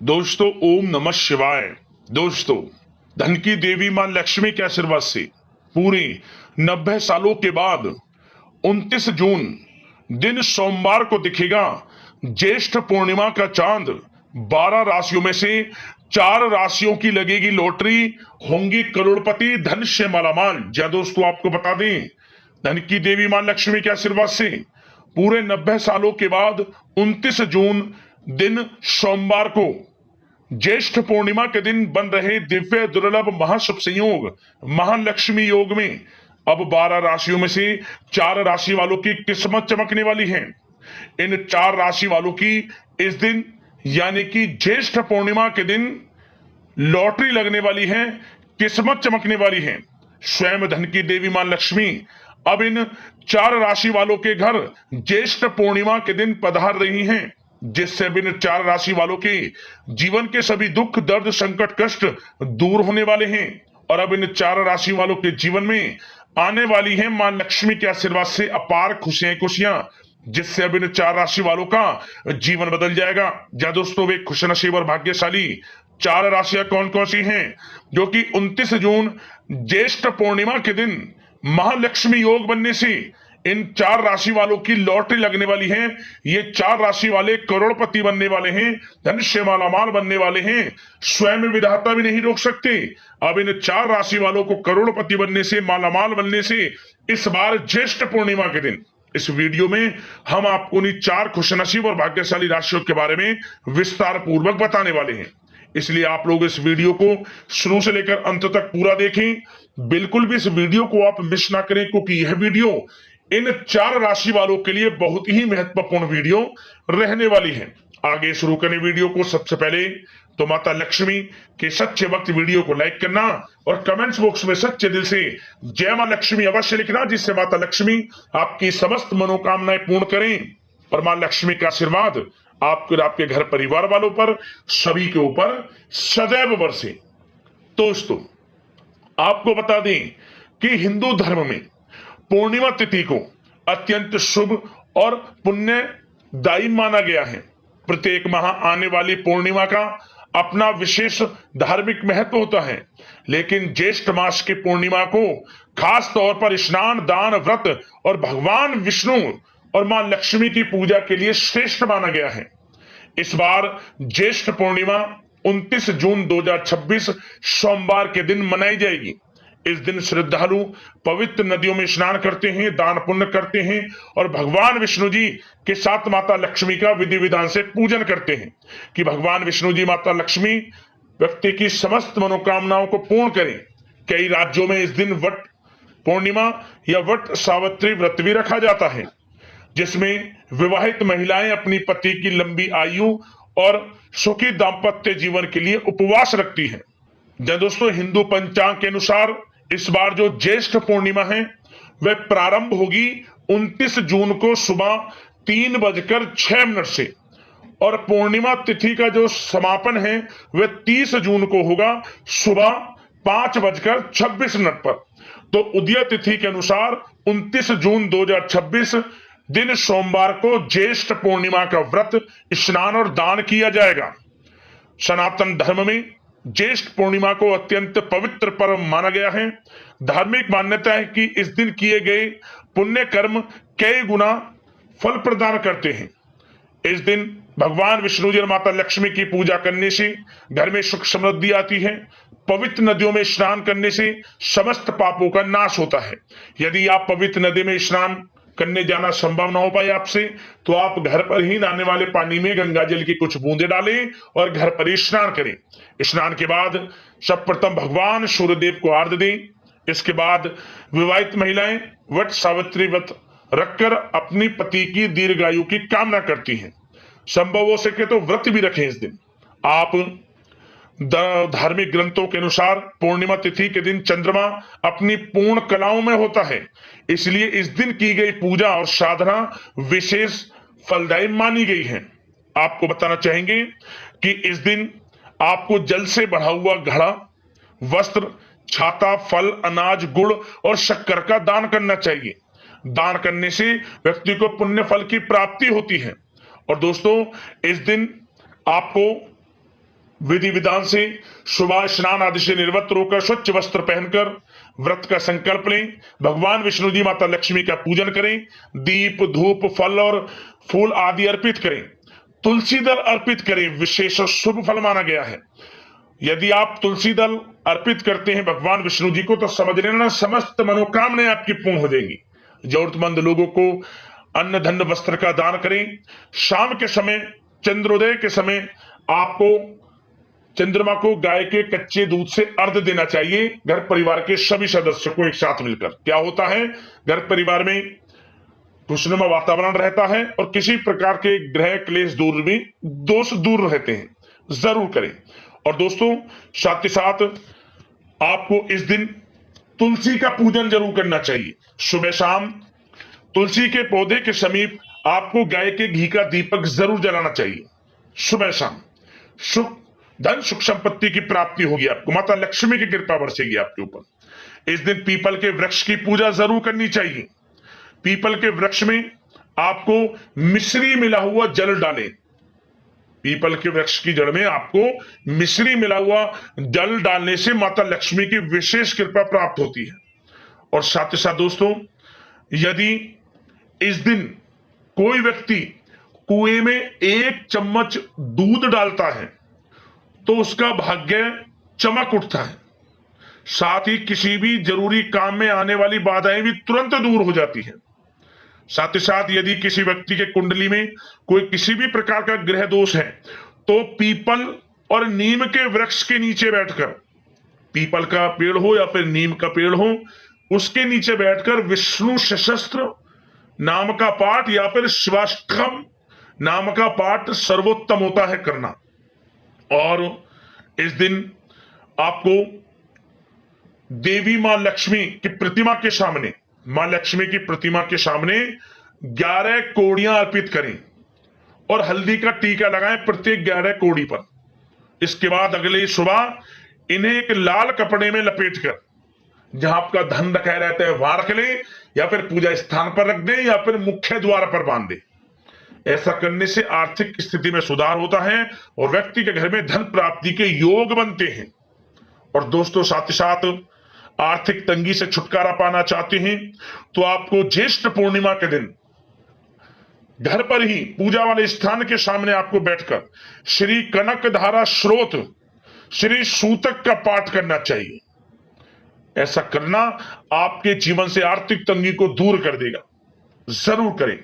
दोस्तों, ओम नमः शिवाय। दोस्तों, धन की देवी मां लक्ष्मी के आशीर्वाद से पूरे 90 सालों के बाद 29 जून दिन सोमवार को दिखेगा ज्येष्ठ पूर्णिमा का चांद। 12 राशियों में से 4 राशियों की लगेगी लॉटरी, होंगी करोड़पति, धन से मालामाल। जी दोस्तों, आपको बता दें, धन की देवी मां लक्ष्मी के आशीर्वाद से पूरे 90 सालों के बाद 29 जून दिन सोमवार को ज्येष्ठ पूर्णिमा के दिन बन रहे दिव्य दुर्लभ महाशुभ संयोग महालक्ष्मी योग में अब 12 राशियों में से 4 राशि वालों की किस्मत चमकने वाली है। इन 4 राशि वालों की इस दिन यानी कि ज्येष्ठ पूर्णिमा के दिन लॉटरी लगने वाली है, किस्मत चमकने वाली है। स्वयं धन की देवी मां लक्ष्मी अब इन 4 राशि वालों के घर ज्येष्ठ पूर्णिमा के दिन पधार रही हैं, जिससे अब इन 4 राशि वालों के जीवन के सभी दुख दर्द संकट कष्ट दूर होने वाले हैं। और अब इन 4 राशि वालों के जीवन में आने वाली है मां लक्ष्मी के आशीर्वाद से अपार खुशियां, जिससे अब इन 4 राशि वालों का जीवन बदल जाएगा। जा दोस्तों, वे खुशनसीब और भाग्यशाली 4 राशियां कौन कौन सी हैं जो कि 29 जून ज्येष्ठ पूर्णिमा के दिन महालक्ष्मी योग बनने से इन 4 राशि वालों की लॉटरी लगने वाली है। ये 4 राशि वाले करोड़पति बनने वाले हैं, धन से मालामाल बनने वाले हैं। स्वयं विधाता भी नहीं रोक सकते। अब इन 4 राशि वालों को करोड़पति बनने से, मालामाल बनने से इस बार ज्येष्ठ पूर्णिमा के दिन इस वीडियो में हम आपको उन्हीं 4 खुशनसीब और भाग्यशाली राशियों के बारे में विस्तार पूर्वक बताने वाले हैं। इसलिए आप लोग इस वीडियो को शुरू से लेकर अंत तक पूरा देखें। बिल्कुल भी इस वीडियो को आप मिस ना करें, क्योंकि यह वीडियो इन 4 राशि वालों के लिए बहुत ही महत्वपूर्ण वीडियो रहने वाली है। आगे शुरू करें वीडियो को। सबसे पहले तो माता लक्ष्मी के सच्चे भक्त वीडियो को लाइक करना और कमेंट्स बॉक्स में सच्चे दिल से जय मां लक्ष्मी अवश्य लिखना, जिससे माता लक्ष्मी आपकी समस्त मनोकामनाएं पूर्ण करें और मां लक्ष्मी का आशीर्वाद आपके और आपके घर परिवार वालों पर, सभी के ऊपर सदैव बरसे। दोस्तों, आपको बता दें कि हिंदू धर्म में पूर्णिमा तिथि को अत्यंत शुभ और पुण्यदायी माना गया है। प्रत्येक माह आने वाली पूर्णिमा का अपना विशेष धार्मिक महत्व होता है, लेकिन ज्येष्ठ मास की पूर्णिमा को खास तौर पर स्नान, दान, व्रत और भगवान विष्णु और मां लक्ष्मी की पूजा के लिए श्रेष्ठ माना गया है। इस बार ज्येष्ठ पूर्णिमा 29 जून 2026 सोमवार के दिन मनाई जाएगी। इस दिन श्रद्धालु पवित्र नदियों में स्नान करते हैं, दान पुण्य करते हैं और भगवान विष्णु जी के साथ माता लक्ष्मी का विधि विधान से पूजन करते हैं कि भगवान विष्णु जी, माता लक्ष्मी व्यक्ति की समस्त मनोकामनाओं को पूर्ण करें। कई राज्यों में इस दिन वट पूर्णिमा या वट सावित्री व्रत भी रखा जाता है, जिसमें विवाहित महिलाएं अपनी पति की लंबी आयु और सुखी दाम्पत्य जीवन के लिए उपवास रखती हैं। दोस्तों, हिंदू पंचांग के अनुसार इस बार जो ज्येष्ठ पूर्णिमा है वह प्रारंभ होगी 29 जून को सुबह 3:06 से और पूर्णिमा तिथि का जो समापन है वह 30 जून को होगा सुबह 5:26 पर। तो उदय तिथि के अनुसार 29 जून 2026 दिन सोमवार को ज्येष्ठ पूर्णिमा का व्रत, स्नान और दान किया जाएगा। सनातन धर्म में ज्येष्ठ पूर्णिमा को अत्यंत पवित्र पर्व माना गया है। धार्मिक मान्यता है कि इस दिन किए गए पुण्य कर्म कई गुना फल प्रदान करते हैं। इस दिन भगवान विष्णु जी और माता लक्ष्मी की पूजा करने से घर में सुख समृद्धि आती है। पवित्र नदियों में स्नान करने से समस्त पापों का नाश होता है। यदि आप पवित्र नदी में स्नान करने जाना संभव ना हो पाए आपसे, तो आप घर पर ही नहाने वाले पानी में गंगा जल की कुछ बूंदे डालें और घर पर ही स्नान करें। स्नान के बाद सर्वप्रथम भगवान सूर्यदेव को आर्घ्य दें। इसके बाद विवाहित महिलाएं वट सावित्री व्रत रखकर अपनी पति की दीर्घायु की कामना करती हैं। संभव हो सके तो व्रत भी रखें इस दिन। आप धार्मिक ग्रंथों के अनुसार पूर्णिमा तिथि के दिन चंद्रमा अपनी पूर्ण कलाओं में होता है, इसलिए इस दिन की गई पूजा और साधना विशेष फलदायी मानी गई है। आपको बताना चाहेंगे कि इस दिन आपको जल से बढ़ा हुआ घड़ा, वस्त्र, छाता, फल, अनाज, गुड़ और शक्कर का दान करना चाहिए। दान करने से व्यक्ति को पुण्य फल की प्राप्ति होती है। और दोस्तों, इस दिन आपको विधि विधान से सुबह स्नान आदि से निवृत्त होकर स्वच्छ वस्त्र पहनकर व्रत का संकल्प लें। भगवान विष्णु जी माता लक्ष्मी का पूजन करें। दीप धूप फल और फूल आदि अर्पित करें। तुलसी दल अर्पित करें, विशेष शुभ फल माना गया है। यदि आप तुलसी दल अर्पित करते हैं भगवान विष्णु जी को, तो समझ लेना समस्त मनोकामनाएं आपकी पूर्ण हो जाएंगी। जरूरतमंद लोगों को अन्न धन वस्त्र का दान करें। शाम के समय चंद्रोदय के समय आपको चंद्रमा को गाय के कच्चे दूध से अर्घ देना चाहिए, घर परिवार के सभी सदस्यों को एक साथ मिलकर। क्या होता है, घर परिवार में खुशनुमा वातावरण रहता है और किसी प्रकार के ग्रह क्लेश दूर भी दोष दूर रहते हैं। जरूर करें। और दोस्तों साथ ही साथ आपको इस दिन तुलसी का पूजन जरूर करना चाहिए। सुबह शाम तुलसी के पौधे के समीप आपको गाय के घी का दीपक जरूर जलाना चाहिए। सुबह शाम सुख धन सुख संपत्ति की प्राप्ति होगी आपको, माता लक्ष्मी की कृपा बरसेगी आपके ऊपर। इस दिन पीपल के वृक्ष की पूजा जरूर करनी चाहिए। पीपल के वृक्ष में आपको मिश्री मिला हुआ जल डालें। पीपल के वृक्ष की जड़ में आपको मिश्री मिला हुआ जल डालने से माता लक्ष्मी की विशेष कृपा प्राप्त होती है। और साथ ही साथ दोस्तों, यदि इस दिन कोई व्यक्ति कुएं में 1 चम्मच दूध डालता है तो उसका भाग्य चमक उठता है। साथ ही किसी भी जरूरी काम में आने वाली बाधाएं भी तुरंत दूर हो जाती हैं। साथ ही साथ यदि किसी व्यक्ति के कुंडली में कोई किसी भी प्रकार का ग्रह दोष है तो पीपल और नीम के वृक्ष के नीचे बैठकर, पीपल का पेड़ हो या फिर नीम का पेड़ हो, उसके नीचे बैठकर विष्णु सशस्त्र नाम का पाठ या फिर शिवाष्टकम नाम का पाठ सर्वोत्तम होता है करना। और इस दिन आपको देवी मां लक्ष्मी की प्रतिमा के सामने, मां लक्ष्मी की प्रतिमा के सामने 11 कोड़ियां अर्पित करें और हल्दी का टीका लगाएं प्रत्येक 11 कोड़ी पर। इसके बाद अगले सुबह इन्हें एक लाल कपड़े में लपेटकर जहां आपका धन रखा रहता है वहां रख लें या फिर पूजा स्थान पर रख दें या फिर मुख्य द्वार पर बांध दें। ऐसा करने से आर्थिक स्थिति में सुधार होता है और व्यक्ति के घर में धन प्राप्ति के योग बनते हैं। और दोस्तों साथ ही साथ आर्थिक तंगी से छुटकारा पाना चाहते हैं तो आपको ज्येष्ठ पूर्णिमा के दिन घर पर ही पूजा वाले स्थान के सामने आपको बैठकर श्री कनक धारा स्रोत श्री सूतक का पाठ करना चाहिए। ऐसा करना आपके जीवन से आर्थिक तंगी को दूर कर देगा। जरूर करें।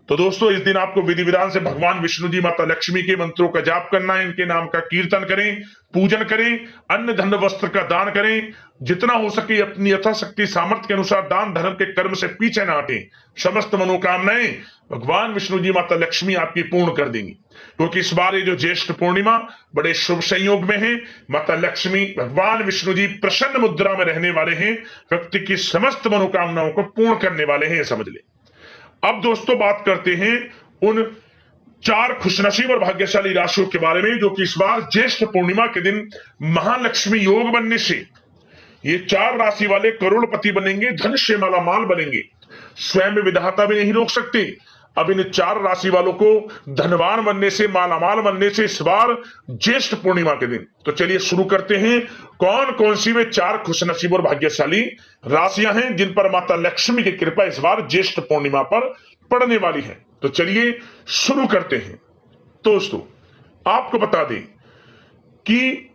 तो दोस्तों इस दिन आपको विधि विधान से भगवान विष्णु जी माता लक्ष्मी के मंत्रों का जाप करना है, इनके नाम का कीर्तन करें, पूजन करें, अन्न धन वस्त्र का दान करें। जितना हो सके अपनी यथाशक्ति सामर्थ्य के अनुसार दान धर्म के कर्म से पीछे न हटें। समस्त मनोकामनाएं भगवान विष्णु जी माता लक्ष्मी आपकी पूर्ण कर देंगी, क्योंकि इस बार ये जो ज्येष्ठ पूर्णिमा बड़े शुभ संयोग में है। माता लक्ष्मी भगवान विष्णु जी प्रसन्न मुद्रा में रहने वाले हैं, व्यक्ति की समस्त मनोकामनाओं को पूर्ण करने वाले हैं, समझ ले। अब दोस्तों बात करते हैं उन 4 खुशनसीब और भाग्यशाली राशियों के बारे में जो कि इस बार ज्येष्ठ पूर्णिमा के दिन महालक्ष्मी योग बनने से ये 4 राशि वाले करोड़पति बनेंगे, धन से मालामाल बनेंगे। स्वयं विधाता भी नहीं रोक सकते। अब इन 4 राशि वालों को धनवान बनने से, मालामाल बनने से इस बार ज्येष्ठ पूर्णिमा के दिन। तो चलिए शुरू करते हैं। कौन कौन सी वे 4 खुशनसीब और भाग्यशाली राशियां हैं जिन पर माता लक्ष्मी की कृपा इस बार ज्येष्ठ पूर्णिमा पर पड़ने वाली है। तो चलिए शुरू करते हैं। दोस्तों आपको बता दें कि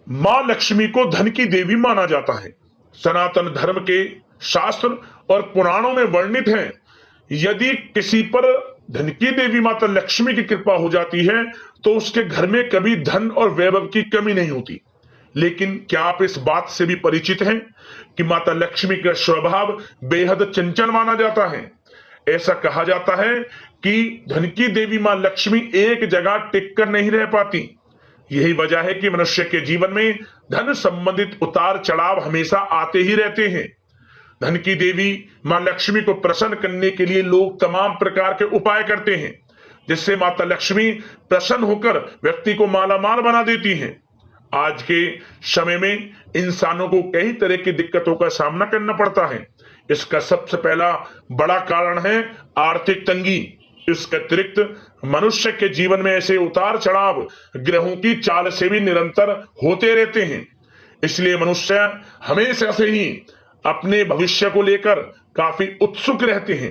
मां लक्ष्मी को धन की देवी माना जाता है। सनातन धर्म के शास्त्र और पुराणों में वर्णित है, यदि किसी पर धन की देवी माता लक्ष्मी की कृपा हो जाती है तो उसके घर में कभी धन और वैभव की कमी नहीं होती। लेकिन क्या आप इस बात से भी परिचित हैं कि माता लक्ष्मी का स्वभाव बेहद चंचल माना जाता है। ऐसा कहा जाता है कि धन की देवी मां लक्ष्मी एक जगह टिक कर नहीं रह पाती। यही वजह है कि मनुष्य के जीवन में धन संबंधित उतार चढ़ाव हमेशा आते ही रहते हैं। धन की देवी मां लक्ष्मी को प्रसन्न करने के लिए लोग तमाम प्रकार के उपाय करते हैं, जिससे माता लक्ष्मी प्रसन्न होकर व्यक्ति को मालामाल बना देती हैं। आज के समय में इंसानों को कई तरह की दिक्कतों का सामना करना पड़ता है। इसका सबसे पहला बड़ा कारण है आर्थिक तंगी। इसके अतिरिक्त मनुष्य के जीवन में ऐसे उतार चढ़ाव ग्रहों की चाल से भी निरंतर होते रहते हैं। इसलिए मनुष्य हमेशा से ही अपने भविष्य को लेकर काफी उत्सुक रहते हैं।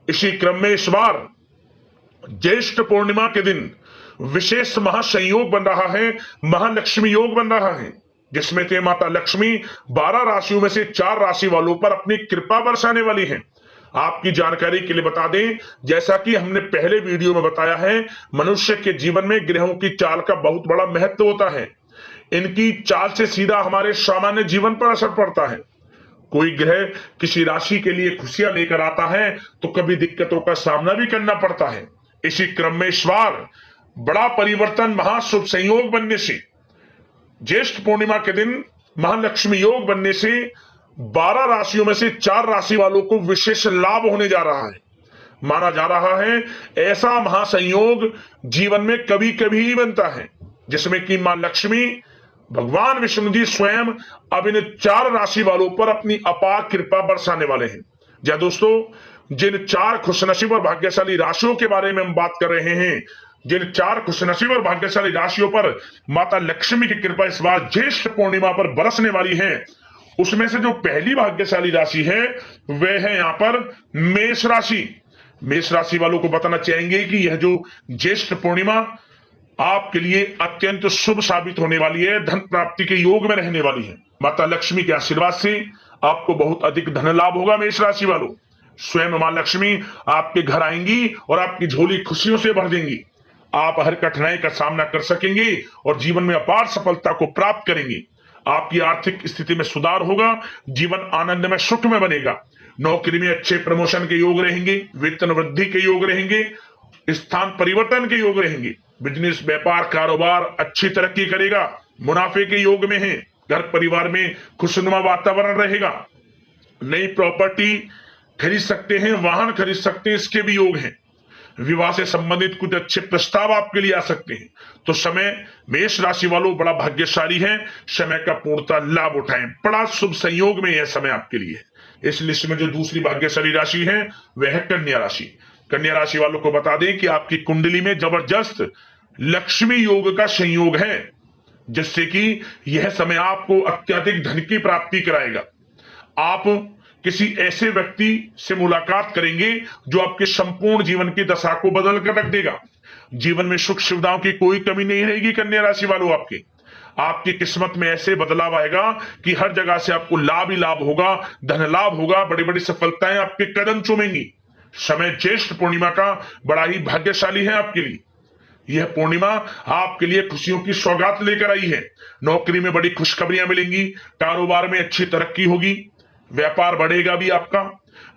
इसी क्रम में इस बार ज्येष्ठ पूर्णिमा के दिन विशेष महासंयोग बन रहा है, महालक्ष्मी योग बन रहा है, जिसमें ते माता लक्ष्मी 12 राशियों में से 4 राशि वालों पर अपनी कृपा बरसाने वाली है। आपकी जानकारी के लिए बता दें, जैसा कि हमने पहले वीडियो में बताया है, मनुष्य के जीवन में ग्रहों की चाल का बहुत बड़ा महत्व होता है। इनकी चाल से सीधा हमारे सामान्य जीवन पर असर पड़ता है। कोई ग्रह किसी राशि के लिए खुशियां लेकर आता है तो कभी दिक्कतों का सामना भी करना पड़ता है। इसी क्रम में इस बार बड़ा परिवर्तन महाशुभ संयोग बनने से, ज्येष्ठ पूर्णिमा के दिन महालक्ष्मी योग बनने से 12 राशियों में से 4 राशि वालों को विशेष लाभ होने जा रहा है। माना जा रहा है ऐसा महासंयोग जीवन में कभी कभी ही बनता है, जिसमें कि मां लक्ष्मी भगवान विष्णु जी स्वयं अब इन 4 राशि वालों पर अपनी अपार कृपा बरसाने वाले हैं। जी दोस्तों, जिन 4 खुशनसीब और भाग्यशाली राशियों के बारे में हम बात कर रहे हैं, जिन 4 खुशनसीब और भाग्यशाली राशियों पर माता लक्ष्मी की कृपा इस बार ज्येष्ठ पूर्णिमा पर बरसने वाली है, उसमें से जो पहली भाग्यशाली राशि है वह है यहां पर मेष राशि। मेष राशि वालों को बताना चाहेंगे कि यह जो ज्येष्ठ पूर्णिमा आपके लिए अत्यंत शुभ साबित होने वाली है, धन प्राप्ति के योग में रहने वाली है। माता लक्ष्मी के आशीर्वाद से आपको बहुत अधिक धन लाभ होगा। मेष राशि वालों, स्वयं मां लक्ष्मी आपके घर आएंगी और आपकी झोली खुशियों से भर देंगी। आप हर कठिनाई का सामना कर सकेंगे और जीवन में अपार सफलता को प्राप्त करेंगे। आपकी आर्थिक स्थिति में सुधार होगा, जीवन आनंद में सुख में बनेगा। नौकरी में अच्छे प्रमोशन के योग रहेंगे, वेतन वृद्धि के योग रहेंगे, स्थान परिवर्तन के योग रहेंगे। बिजनेस, व्यापार, कारोबार अच्छी तरक्की करेगा, मुनाफे के योग में है। घर परिवार में खुशनुमा वातावरण रहेगा। नई प्रॉपर्टी खरीद सकते हैं, वाहन खरीद सकते हैं, इसके भी योग हैं। विवाह से संबंधित कुछ अच्छे प्रस्ताव आपके लिए आ सकते हैं। तो समय मेष राशि वालों बड़ा भाग्यशाली है, समय का पूर्णतः लाभ उठाएं। बड़ा शुभ संयोग में यह समय आपके लिए है। इस लिस्ट में जो दूसरी भाग्यशाली राशि है वह है कन्या राशि। कन्या राशि वालों को बता दें कि आपकी कुंडली में जबरदस्त लक्ष्मी योग का संयोग है, जिससे कि यह समय आपको अत्यधिक धन की प्राप्ति कराएगा। आप किसी ऐसे व्यक्ति से मुलाकात करेंगे जो आपके संपूर्ण जीवन की दशा को बदल कर रख देगा। जीवन में सुख सुविधाओं की कोई कमी नहीं रहेगी। कन्या राशि वालों, आपकी किस्मत में ऐसे बदलाव आएगा कि हर जगह से आपको लाभ ही लाभ होगा, धन लाभ होगा, बड़ी बड़ी सफलताएं आपके कदम चूमेंगी। समय ज्येष्ठ पूर्णिमा का बड़ा ही भाग्यशाली है आपके लिए। यह पूर्णिमा आपके लिए खुशियों की सौगात लेकर आई है। नौकरी में बड़ी खुशखबरियां मिलेंगी, कारोबार में अच्छी तरक्की होगी, व्यापार बढ़ेगा भी आपका।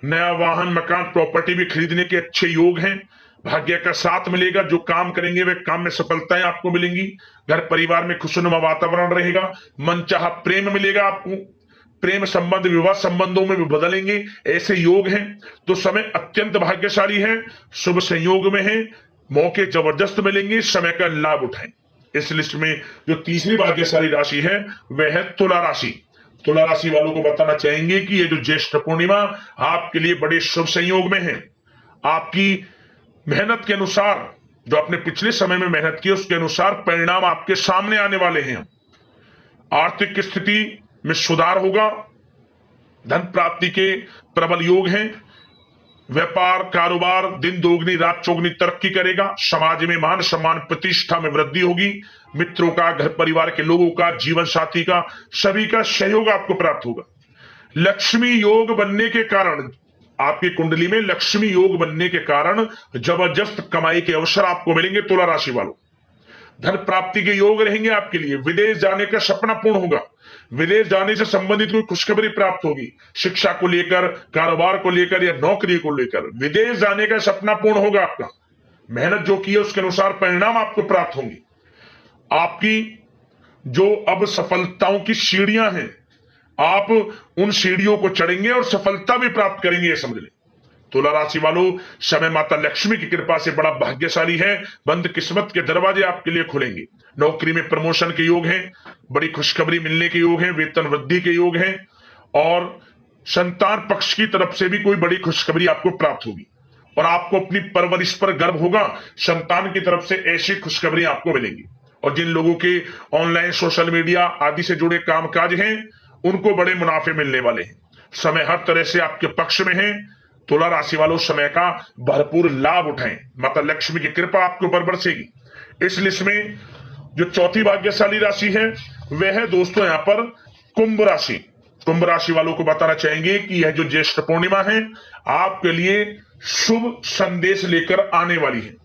नया वाहन, मकान, प्रॉपर्टी भी खरीदने के अच्छे योग हैं। भाग्य का साथ मिलेगा, जो काम करेंगे वे काम में सफलताएं आपको मिलेंगी। घर परिवार में खुशनुमा वातावरण रहेगा, मनचाहा प्रेम मिलेगा आपको। प्रेम संबंध विवाह संबंधों में भी बदलेंगे, ऐसे योग हैं। तो समय अत्यंत भाग्यशाली है, शुभ संयोग में है, मौके जबरदस्त मिलेंगे, समय का लाभ उठाएं। इस लिस्ट में जो तीसरी भाग्यशाली राशि है वह है तुला राशि। तुला राशि वालों को बताना चाहेंगे कि ये जो ज्येष्ठ पूर्णिमा आपके लिए बड़े शुभ संयोग में है। आपकी मेहनत के अनुसार, जो आपने पिछले समय में मेहनत की उसके अनुसार परिणाम आपके सामने आने वाले हैं। आर्थिक स्थिति में सुधार होगा, धन प्राप्ति के प्रबल योग हैं। व्यापार, कारोबार दिन दोगुनी रात चौगुनी तरक्की करेगा। समाज में मान सम्मान प्रतिष्ठा में वृद्धि होगी। मित्रों का, घर परिवार के लोगों का, जीवन साथी का, सभी का सहयोग आपको प्राप्त होगा। लक्ष्मी योग बनने के कारण, आपकी कुंडली में लक्ष्मी योग बनने के कारण जबरदस्त कमाई के अवसर आपको मिलेंगे। तुला राशि वालों, धन प्राप्ति के योग रहेंगे आपके लिए। विदेश जाने का सपना पूर्ण होगा। विदेश जाने से संबंधित कोई खुशखबरी प्राप्त होगी। शिक्षा को लेकर, कारोबार को लेकर या नौकरी को लेकर विदेश जाने का सपना पूर्ण होगा आपका। मेहनत जो की है उसके अनुसार परिणाम आपको प्राप्त होंगे। आपकी जो अब सफलताओं की सीढ़ियां हैं, आप उन सीढ़ियों को चढ़ेंगे और सफलता भी प्राप्त करेंगे, ये समझ लें। तुला राशि वालों, समय माता लक्ष्मी की कृपा से बड़ा भाग्यशाली है। बंद किस्मत के दरवाजे आपके लिए खुलेंगे। नौकरी में प्रमोशन के योग हैं, बड़ी खुशखबरी मिलने के योग हैं, वेतन वृद्धि के योग हैं और संतान पक्ष की तरफ से भी कोई बड़ी खुशखबरी आपको प्राप्त होगी। और आपको अपनी परवरिश पर गर्व होगा। संतान की तरफ से ऐसी खुशखबरी आपको मिलेगी। और जिन लोगों के ऑनलाइन सोशल मीडिया आदि से जुड़े कामकाज हैं, उनको बड़े मुनाफे मिलने वाले हैं। समय हर तरह से आपके पक्ष में है। तुला राशि वालों समय का भरपूर लाभ उठाएं। माता लक्ष्मी की कृपा आपके ऊपर बरसेगी। इस लिस्ट में जो चौथी भाग्यशाली राशि है वह है दोस्तों यहाँ पर कुंभ राशि। कुंभ राशि वालों को बताना चाहेंगे कि यह जो ज्येष्ठ पूर्णिमा है आपके लिए शुभ संदेश लेकर आने वाली है।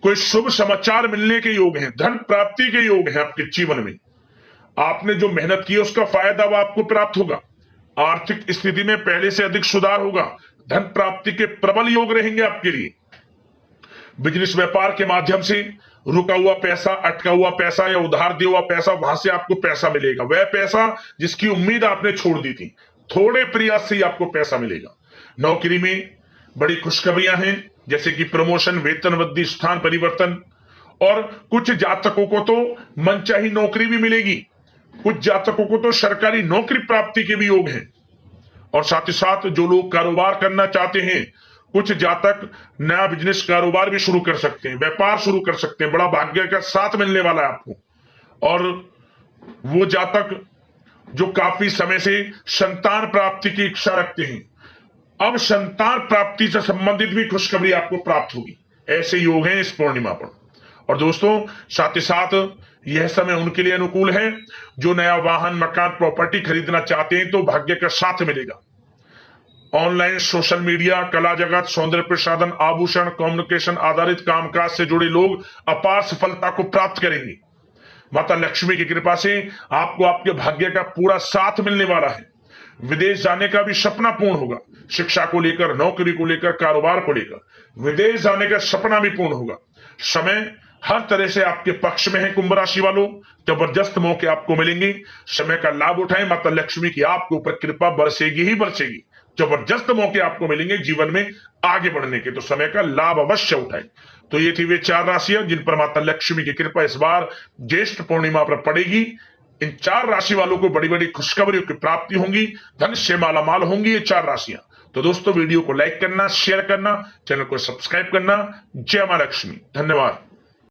कोई शुभ समाचार मिलने के योग हैं, धन प्राप्ति के योग हैं आपके जीवन में। आपने जो मेहनत की है उसका फायदा वह आपको प्राप्त होगा। आर्थिक स्थिति में पहले से अधिक सुधार होगा। धन प्राप्ति के प्रबल योग रहेंगे आपके लिए। बिजनेस व्यापार के माध्यम से रुका हुआ पैसा, अटका हुआ पैसा या उधार दिया हुआ पैसा, वहां से आपको पैसा मिलेगा। वह पैसा जिसकी उम्मीद आपने छोड़ दी थी, थोड़े प्रयास से ही आपको पैसा मिलेगा। नौकरी में बड़ी खुशखबरियां हैं, जैसे कि प्रमोशन, वेतन वृद्धि, स्थान परिवर्तन। और कुछ जातकों को तो मनचाही नौकरी भी मिलेगी। कुछ जातकों को तो सरकारी नौकरी प्राप्ति के भी योग हैं। और साथ ही साथ जो लोग कारोबार करना चाहते हैं, कुछ जातक नया बिजनेस कारोबार भी शुरू कर सकते हैं, व्यापार शुरू कर सकते हैं। बड़ा भाग्य का साथ मिलने वाला है आपको। और वो जातक जो काफी समय से संतान प्राप्ति की इच्छा रखते हैं, अब संतान प्राप्ति से संबंधित भी खुशखबरी आपको प्राप्त होगी। ऐसे योग हैं इस पूर्णिमा पर। और दोस्तों साथ ही साथ यह समय उनके लिए अनुकूल है जो नया वाहन, मकान, प्रॉपर्टी खरीदना चाहते हैं, तो भाग्य का साथ मिलेगा। ऑनलाइन, सोशल मीडिया, कला जगत, सौंदर्य प्रसाधन, आभूषण, कम्युनिकेशन आधारित कामकाज से जुड़े लोग अपार सफलता को प्राप्त करेंगे। माता लक्ष्मी की कृपा से आपको आपके भाग्य का पूरा साथ मिलने वाला है। विदेश जाने का भी सपना पूर्ण होगा। शिक्षा को लेकर, नौकरी को लेकर, कारोबार को लेकर विदेश जाने का सपना भी पूर्ण होगा। समय हर तरह से आपके पक्ष में है। कुंभ राशि वालों, जबरदस्त मौके आपको मिलेंगे। समय का लाभ उठाएं। माता लक्ष्मी की आपके ऊपर कृपा बरसेगी ही बरसेगी। जबरदस्त मौके आपको मिलेंगे जीवन में आगे बढ़ने के, तो समय का लाभ अवश्य उठाएं। तो ये थी वे 4 राशियां जिन पर माता लक्ष्मी की कृपा इस बार ज्येष्ठ पूर्णिमा पर पड़ेगी। इन 4 राशि वालों को बड़ी बड़ी खुशखबरियों की प्राप्ति होंगी, धन से मालामाल होंगी ये 4 राशियां। तो दोस्तों वीडियो को लाइक करना, शेयर करना, चैनल को सब्सक्राइब करना। जय मां लक्ष्मी। धन्यवाद।